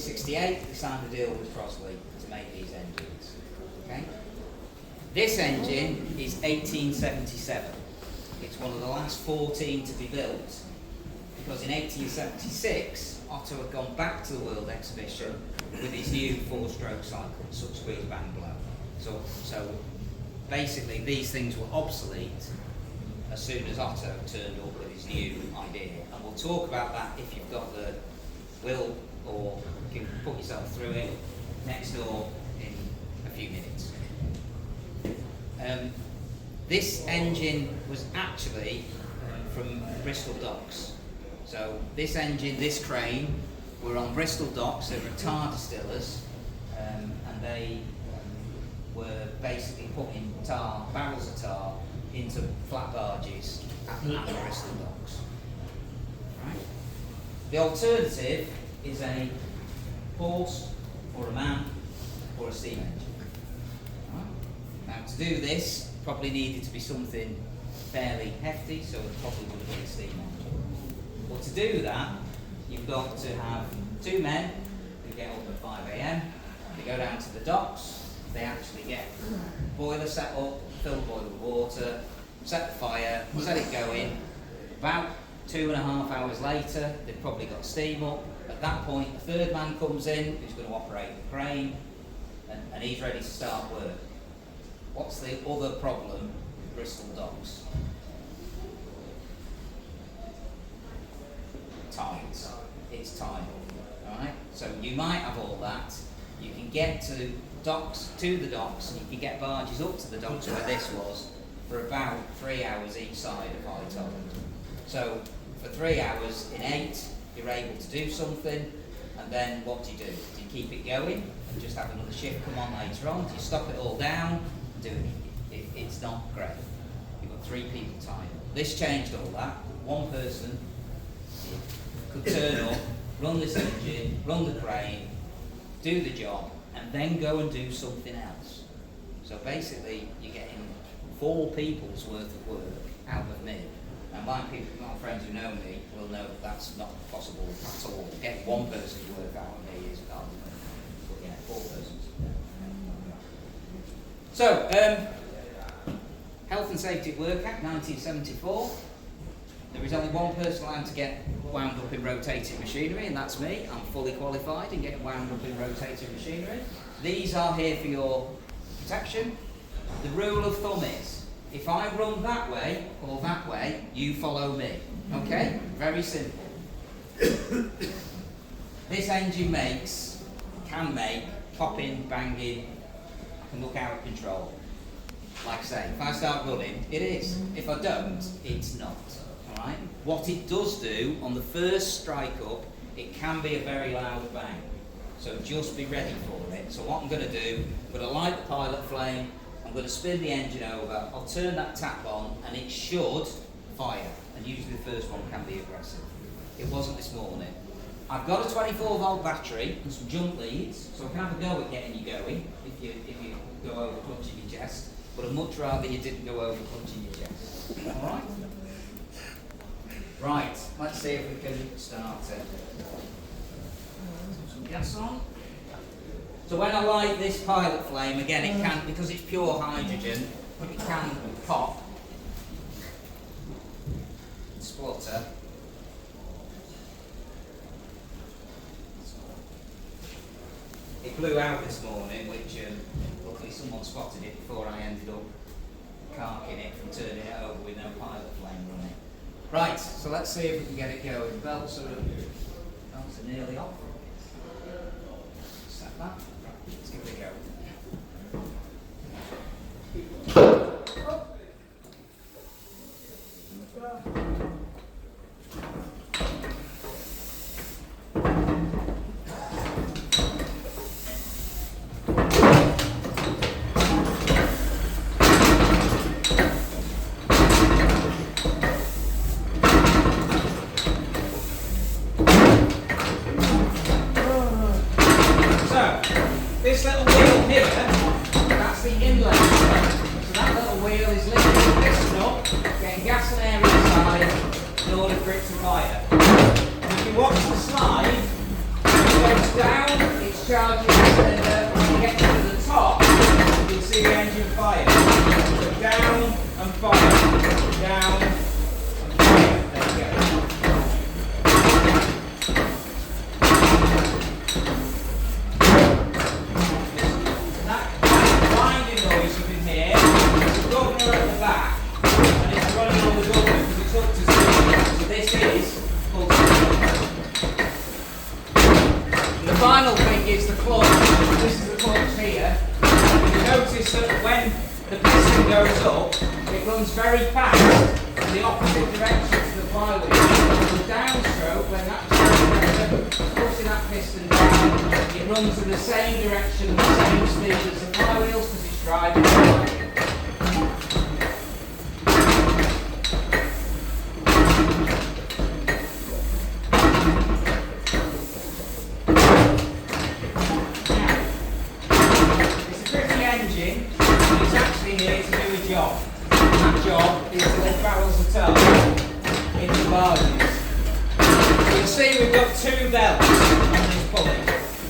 1968, they signed a deal with Crossley to make these engines. Okay? This engine is 1877. It's one of the last 14 to be built, because in 1876, Otto had gone back to the World Exhibition with his new 4-stroke cycle, sub-squeeze bang blow. So basically, these things were obsolete as soon as Otto turned up with his new idea. And we'll talk about that if you've got the will or you can put yourself through it next door in a few minutes. This engine was actually from Bristol docks. So this engine, this crane, were on Bristol docks. They were tar distillers, and they were basically putting barrels of tar into flat barges at the Bristol docks. Right? The alternative is a horse or a man or a steam engine. Right? Now, to do this, probably needed to be something fairly hefty, so it probably would have been a steam engine. But to do that, you've got to have 2 men who get up at 5 a.m. They go down to the docks. They actually get boiler set up, fill the boiler with water, set the fire, set it going. About 2.5 hours later, they've probably got steam up. At that point, a 3rd man comes in who's going to operate the crane, and he's ready to start work. What's the other problem with Bristol docks? Tides. It's tidal. Alright? So you might have all that. You can get to the docks, and you can get barges up to the docks where this was for about 3 hours each side of high tide. So for 3 hours in 8, you're able to do something, and then what do? Do you keep it going and just have another shift come on later on? Do you stop it all down? It's not great. You've got 3 people tied up. This changed all that. One person could turn up, run this engine, run the crane, do the job, and then go and do something else. So basically, you're getting 4 people's worth of work out of me. And my friends who know me will know that that's not possible at all. Getting 1 person's work out of me is hard, but yeah, 4 persons. So, Health and Safety at Work Act 1974. There is only 1 person allowed to get wound up in rotating machinery, and that's me. I'm fully qualified in getting wound up in rotating machinery. These are here for your protection. The rule of thumb is, if I run that way or that way, you follow me. Okay? Very simple. This engine can make popping, banging, can look out of control. Like I say, if I start running, it is. If I don't, it's not. Alright? What it does do, on the first strike up, it can be a very loud bang. So just be ready for it. So what I'm going to do, I'm going to light the pilot flame, I'm going to spin the engine over, I'll turn that tap on, and it should fire. And usually the first one can be aggressive. It wasn't this morning. I've got a 24-volt battery and some jump leads, so I can have a go at getting you going if you go over clutching your chest. But I'd much rather you didn't go over clutching your chest. Alright? Right, let's see if we can start it. Some gas on. So when I light this pilot flame, again it can, because it's pure hydrogen, it can pop, splutter. It blew out this morning, which luckily someone spotted it before I ended up carking it from turning it over with no pilot flame running. Right, so let's see if we can get it going. The belts are nearly off. Set that. Let's give it a go. This little wheel here, that's the inlet. So that little wheel is lifting this up, getting gas and air inside in order for it to fire. And if you watch the slide, goes down, it's charging the cylinder. When you get to the top, you'll see the engine fire. So down and fire, down and fire. There you go. That grinding noise you can hear is the governor at the back, and it's running on the governor because it's up to zero. So this is full cylinder. The final thing is the clutch. This is the clutch here. You notice that when the piston goes up, it runs very fast in the opposite direction to the flywheel. The downstroke, when that pushing that piston down, it runs in the same direction, the same speed as the flywheels because it's driving the flywheel. It's actually here to do a job. And that job is to lift barrels of tow into barges. You'll see we've got two belts on this pulley.